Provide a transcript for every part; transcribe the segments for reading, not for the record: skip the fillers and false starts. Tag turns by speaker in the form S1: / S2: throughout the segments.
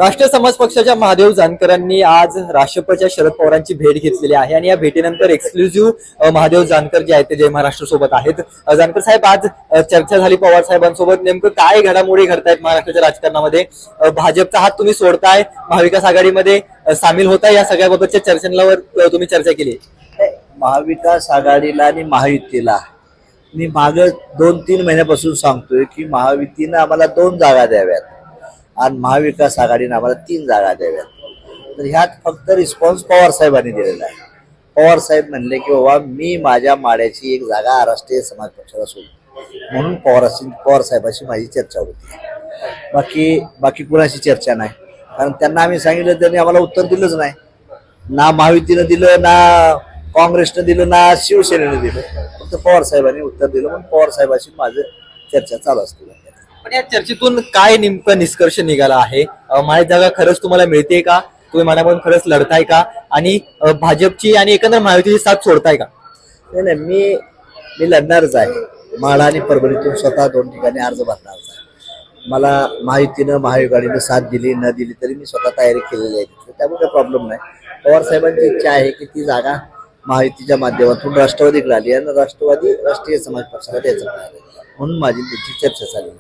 S1: राष्ट्रीय समाज पक्षाच्या महादेव जानकरांनी आज राष्ट्रपतीच्या शरद पवारांची भेट घेतलेली आहे आणि या भेटीनंतर एक्सक्लुझिव्ह महादेव जानकर जे आहेत ते जय महाराष्ट्र सोबत आहेत। जानकर साहेब, आज चर्चा झाली पवार साहेबांसोबत, नेमकं काय घडामोडी घडतायत महाराष्ट्राच्या राजकारणामध्ये? भाजपचा हात तुम्ही सोडताय, महाविकास आघाडीमध्ये सामील होताय, या सगळ्याबाबतच्या चर्चांवर तुम्ही चर्चा केली?
S2: महाविकास आघाडीला आणि महायुतीला मी मागे 2-3 महिन्यापासून सांगतोय की महायुतीनं आम्हाला 2 जागा द्याव्यात आणि महाविकास आघाडीने आम्हाला 3 जागा द्याव्यात। तर ह्यात फक्त रिस्पॉन्स पवार साहेबांनी दिलेला आहे। पवार साहेब म्हणले की बाबा मी माझ्या माड्याची 1 जागा राष्ट्रीय समाज पक्षाला सोडतो, म्हणून पवार साहेबांशी माझी चर्चा होती। बाकी कुणाशी चर्चा नाही, कारण त्यांना आम्ही सांगितलं त्यांनी आम्हाला उत्तर दिलंच नाही। ना महायुतीनं दिलं, ना काँग्रेसनं दिलं, ना शिवसेनेनं दिलं, फक्त पवार साहेबांनी उत्तर दिलं। म्हणून पवार साहेबांशी माझं चर्चा चालू असते।
S1: पण या चर्चेतून काय नेमका निष्कर्ष निघाला आहे? माझी जागा खरंच तुम्हाला मिळते का? तुम्ही मनामधून खरंच लढताय का? आणि भाजपची आणि एकंदर महायुतीची साथ सोडताय का?
S2: नाही, मी लढणारच आहे। माढा आणि परभणीतून स्वतः 2 ठिकाणी अर्ज भरणारच आहे। मला महायुतीनं महाआघाडीनं साथ दिली न दिली तरी मी स्वतः तयारी केलेली आहे, त्यामुळे काही प्रॉब्लेम नाही। पवार साहेबांची इच्छा आहे की ती जागा महायुतीच्या माध्यमातून राष्ट्रवादीकडे आली आणि राष्ट्रवादी राष्ट्रीय समाज पक्षाला द्यायचं, म्हणून माझी त्यांची चर्चा चालली।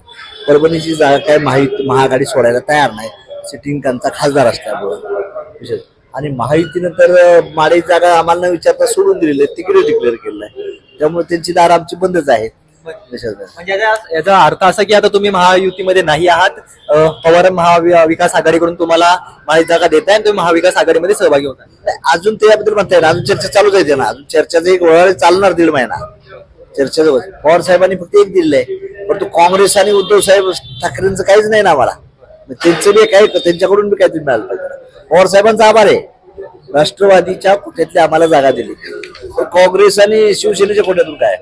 S2: परभणीची जागा काय महाआघाडी सोडायला तयार नाही, सिटिंग त्यांचा खासदार असल्यामुळे। आणि महायुतीनं तर माडे जागा आम्हाला न विचारता सोडून दिलेली आहे, तिकीट डिक्लेअर केलेलं आहे, त्यामुळे त्यांची दार आमची बंदच आहेत।
S1: म्हणजे याचा अर्थ असा की आता तुम्ही महायुतीमध्ये नाही आहात, पवार महाविकास आघाडीकडून तुम्हाला माझी जागा देताय आणि तुम्ही महाविकास आघाडीमध्ये सहभागी होता?
S2: अजून त्याबद्दल म्हणताय ना, अजून चर्चा चालूच आहे ना, अजून चर्चाचं एक वळ चालणार 1.5 महिना चर्चेचं। पवार साहेबांनी फक्त 1 दिलेलं आहे, पण तो काँग्रेस आणि उद्धव साहेब ठाकरेंचं काहीच नाही ना आम्हाला, त्यांचं बी काय त्यांच्याकडून बी काहीतरी मिळालं पाहिजे। पवार साहेबांचा आभार आहे, राष्ट्रवादीच्या कोट्यातली आम्हाला जागा दिली, काँग्रेस आणि शिवसेनेच्या कोट्यातून काय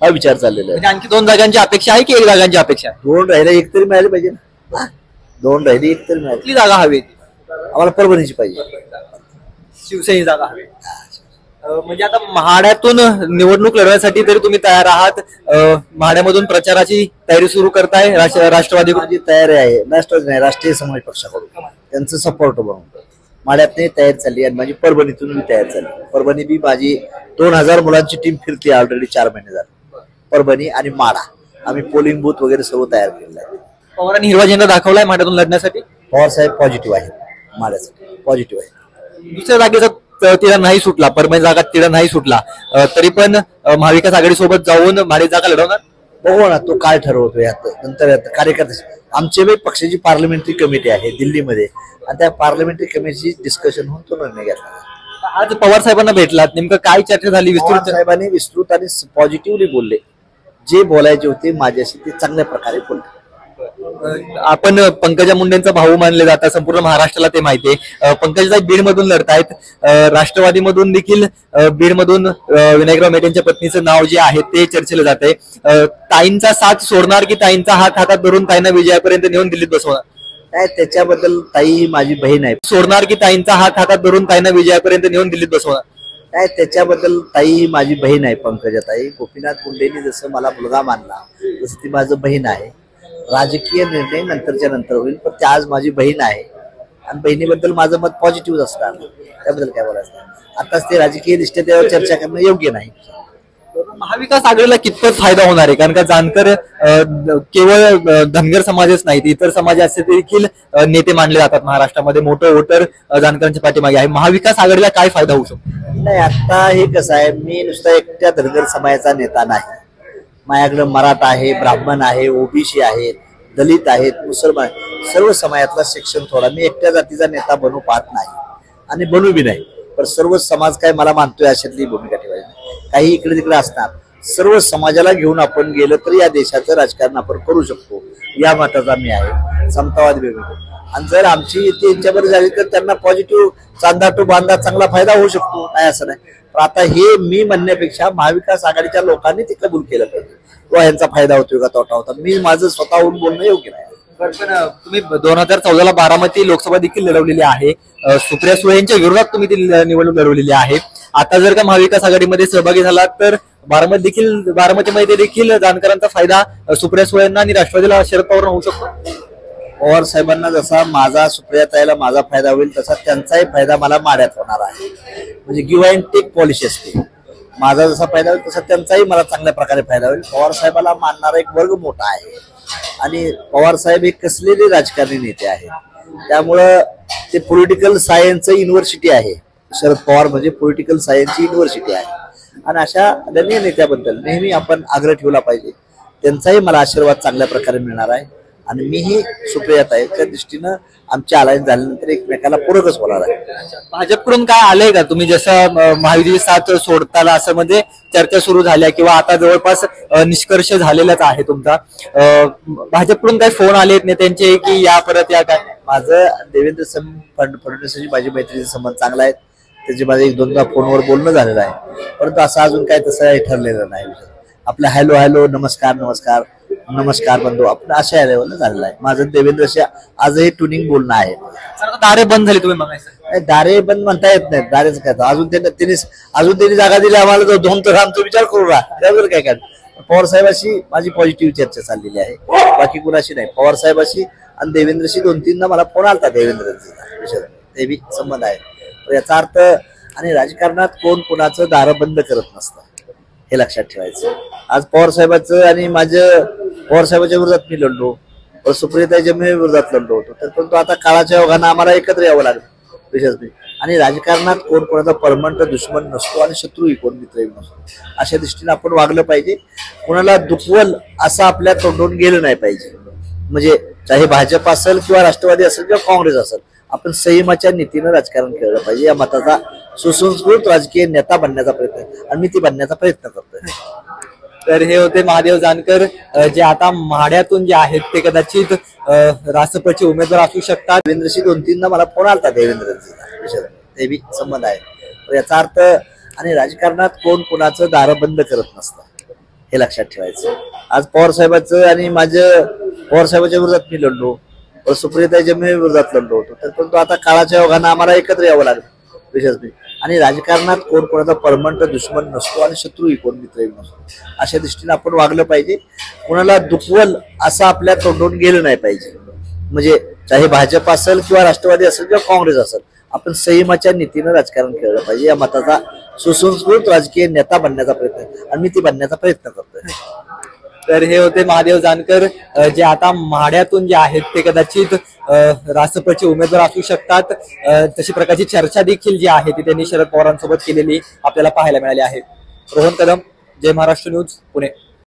S2: हा विचार चाललेला आहे।
S1: आणखी 2 जागांची अपेक्षा आहे की 1 जागांची अपेक्षा आहे?
S2: 2 राहिले 1 तरी मिळाली पाहिजे ना, 2 राहिले 1 तरी मिळाली।
S1: कुठली जागा हवी?
S2: आम्हाला परभणीची पाहिजे,
S1: शिवसेने जागा हवी। म्हणजे आता म्हाड्यातून निवडणूक लढवण्यासाठी तरी तुम्ही तयार आहात? म्हाड्यामधून प्रचाराची तयारी सुरू करताय? राष्ट्रवादी
S2: माझी तयारी आहे, राष्ट्रवादी नाही राष्ट्रीय समाज पक्षाकडून त्यांचं सपोर्ट बनवून माड्यात तयारी चालली आणि माझी परभणीतून मी तयार झाली। परभणी बी माझी 2000 मुलांची टीम फिरते ऑलरेडी 4 महिने झाले। परभणी आणि माडा आम्ही पोलिंग बूथ वगैरे सर्व तयार केलेलं आहे।
S1: पवारांनी हिरवा झेंडा दाखवलाय माड्यातून लढण्यासाठी?
S2: पवार साहेब पॉझिटिव्ह आहे, माड्यासाठी पॉझिटिव्ह आहे।
S1: दुसऱ्या जागेचा तिढा नाही सुटला, परभणी जागा तिढा नाही सुटला, तरी पण महाविकास आघाडी सोबत जाऊन माडी जागा लढवणार?
S2: बघू ना, तो काय ठरवतो यात नंतर कार्यकर्ते। आमची बी पक्षाची पार्लमेंटरी कमिटी आहे दिल्लीमध्ये आणि त्या पार्लमेंटरी कमिटीची डिस्कशन होऊन तो निर्णय घेतला।
S1: आज पवार साहेबांना भेटलात, नेमकं काय चर्चा झाली?
S2: विस्तृत साहेबांनी विस्तृत आणि पॉझिटिव्हली बोलले, जे बोलायचे होते माझ्याशी ते चांगल्या प्रकारे बोलले।
S1: आपण पंकजा मुंडेंचा भाऊ मानले जातात, संपूर्ण महाराष्ट्राला ते माहिती आहे। पंकजा बीड मधून लढतायत, राष्ट्रवादीमधून देखील बीड मधून विनायकराव मेटेंच्या पत्नीचं नाव जे आहे ते चर्चेला जात आहे। ताईंचा साथ सोडणार की ताईंचा हात हातात धरून ताईंना विजयापर्यंत नेऊन दिल्लीत बसवणार?
S2: काय त्याच्याबद्दल, ताई ही माझी बहीण आहे।
S1: सोडणार की ताईंचा हात हातात धरून ताईंना विजयापर्यंत नेऊन दिल्लीत बसवणार?
S2: काय त्याच्याबद्दल, ताई ही माझी बहीण आहे पंकजा ताई। गोपीनाथ मुंडेंनी जसं मला मुलगा मानला तसं ती माझं बहीण आहे। राजकीय निर्णय नंतरच्या नंतर होईल, पण ती आज माझी बहीण आहे आणि बहिणीबद्दल माझं मत पॉझिटिव्ह असणार, त्याबद्दल काय बोलायचं। आताच ते राजकीय दृष्ट्या त्यावर चर्चा करणं योग्य नाही।
S1: महाविकास आघाडीला कितपत फायदा होणार आहे? कारण का जानकर केवळ धनगर समाजच नाही, इतर समाजाचे देखील नेते मानले जातात महाराष्ट्रामध्ये, मोठं वोटर जानकरांच्या पाठीमागे आहे। महाविकास आघाडीला काय फायदा होऊ शकतो?
S2: नाही, आता हे कसं आहे, मी नुसता एकट्या धनगर समाजाचा नेता नाही, माझ्याकडे मराठा आहे, ब्राह्मण आहे, ओबीसी आहेत, दलित आहेत, मुसलमान, सर्व समाजातला सेक्शन थोडा। मी एकट्या जातीचा नेता बनू पाहत नाही आणि बनू बी नाही, पण सर्व समाज काय मला मानतोय अशातली भूमिका ठेवायची। काही इकडे तिकडे असणार, सर्व समाजाला घेऊन आपण गेलं तर या देशाचं राजकारण आपण करू शकतो, या मताचा मी आहे, समतावादी वेगवेगळे। आणि जर आमची त्यांच्याबरोबर झाली तर त्यांना पॉझिटिव्ह चांदा टू बांधा चांगला फायदा होऊ शकतो, काय असं नाही। पण आता हे मी म्हणण्यापेक्षा महाविकास आघाडीच्या लोकांनी ते कबूल केलं पाहिजे, व यांचा फायदा होतोय का तोटा होता, मी माझं स्वतःहून बोलणं योग्य नाही।
S1: पण तुम्ही 2014ला बारामती लोकसभा देखील लढवलेली आहे, सुप्रिया सुळे यांच्या विरोधात तुम्ही ती निवडणूक लढवलेली आहे। आता जर का महाविकास आघाडीमध्ये सहभागी झालात तर बारामतीमध्ये देखील जानकरांचा फायदा सुप्रिया सुळे यांना आणि राष्ट्रवादीला शरद पवार होऊ शकतो?
S2: पवार साहेबांना जसा माझा सुप्रियाताईला माझा फायदा होईल तसा त्यांचाही फायदा मला माड्यात होणार आहे. म्हणजे गिव्ह अँड टेक पॉलिसी असते. माझा जसा फायदा होईल तसा त्यांचाही मला चांगल्या प्रकारे फायदा होईल. पवार साहेबाला मानणारा एक वर्ग मोठा आहे आणि पवार साहेब हे कसलेले राजकारणी नेते आहेत. त्यामुळं ते पॉलिटिकल सायन्स युनिव्हर्सिटी आहे. शरद पवार म्हणजे पॉलिटिकल सायन्सची युनिव्हर्सिटी आहे आणि अशा आदरणीय नेत्याबद्दल नेहमी आपण आग्रह ठेवला पाहिजे. त्यांचाही मला आशीर्वाद चांगल्या प्रकारे मिळणार आहे आणि मीही सुप्रियाताईच्या दृष्टीनं आमच्या अलायन्स झाल्यानंतर एकमेकाला पूरकच होणार आहे.
S1: भाजपकडून काय आलंय का? तुम्ही जसं महायुती साथ सोडताना असं म्हणजे चर्चा सुरू झाल्या किंवा आता जवळपास निष्कर्ष झालेलाच आहे तुमचा. भाजपकडून काय फोन आले नेत्यांचे की या परत या काय?
S2: माझं देवेंद्र फडणवीसांची माझी मैत्रीचे संबंध चांगला आहेत. त्याचे माझे 1-2दा फोनवर बोलणं झालेलं आहे. परंतु असं अजून काय तसं काही ठरलेलं नाही. आपलं हॅलो हॅलो नमस्कार नमस्कार नमस्कार बंधू आपण अशा लेवलला झालेलं आहे. माझं देवेंद्रशी आजही ट्युनिंग बोलणं आहे.
S1: दारे बंद झाले तुम्ही बघायचं?
S2: दारे बंद म्हणता येत नाहीत. दारेच काय अजून त्यांनी जागा दिली आम्हाला तर दोन तर आमचा विचार करू राहा. त्याबद्दल काय पवार साहेबाशी माझी पॉझिटिव्ह चर्चा चाललेली आहे. बाकी कुणाशी नाही. पवार साहेबाशी आणि देवेंद्रशी 2-3दा मला फोन आलता देवेंद्रचा ते बी संबंध आहे. तर याचा अर्थ आणि राजकारणात कोण कोणाचं दारं बंद करत नसतं हे लक्षात ठेवायचं. आज पवार साहेबांचं आणि माझं पवार साहेबांच्या विरोधात मी लढलो, सुप्रियाताईच्या मी विरोधात लढलो होतो. तर परंतु आता काळाच्या ओघानं आम्हाला एकत्र यावं लागलं विशेष. आणि राजकारणात कोण कोणाचा परमनंट दुश्मन नसतो आणि शत्रूही कोण मित्रही नसतो. अशा दृष्टीने आपण वागलं पाहिजे. कोणाला दुखवल असं आपल्या तोंडून गेलं नाही पाहिजे. म्हणजे चाहे भाजप असेल किंवा राष्ट्रवादी असेल किंवा काँग्रेस असेल आपण संयमाच्या नीतीनं राजकारण केलं पाहिजे. या मताचा सुसंस्कृत राजकीय नेता बनण्याचा प्रयत्न आणि मी ती बनण्याचा प्रयत्न करतोय.
S1: तर हे होते महादेव जानकर जे आता माढ्यातून जे आहेत ते कदाचित रासपचे उमेदवार असू शकतात.
S2: देवेंद्रशी 2-3दा मला फोन आलता देवेंद्रचा ते बी संबंध आहे. तर याचा अर्थ आणि राजकारणात कोण कोणाचं दारं बंद करत नसतं हे लक्षात ठेवायचं. आज पवार साहेबांचं आणि माझं पवार साहेबांच्या विरोधात मी लढलो, सुप्रियाताईच्या मी विरोधात लढलो होतो. तर परंतु आता काळाच्या ओघानं आम्हाला एकत्र यावं लागलं विशेष. आणि राजकारणात कोण कोणाचा परमनंट दुश्मन नसतो आणि शत्रूही कोण मित्रही नसतो. अशा दृष्टीने आपण वागलं पाहिजे. कोणाला दुखवल असं आपल्या तोंडून गेलं नाही पाहिजे. म्हणजे चाहे भाजप असेल किंवा राष्ट्रवादी असेल किंवा काँग्रेस असेल आपण संयमाच्या नीतीनं राजकारण केलं पाहिजे. या मताचा सुसंस्कृत राजकीय नेता बनण्याचा प्रयत्न आणि मी ती बनण्याचा प्रयत्न करतोय.
S1: तर हे होते महादेव जानकर जे आता माढ्यातून जे आहेत ते कदाचित रासपचे उमेदवार असू शकतात. तशी प्रकारची चर्चा देखील जी आहे ती त्यांनी शरद पवारांसोबत केलेली आपल्याला पाहायला मिळाली आहे. रोहन कदम, जय महाराष्ट्र न्यूज, पुणे.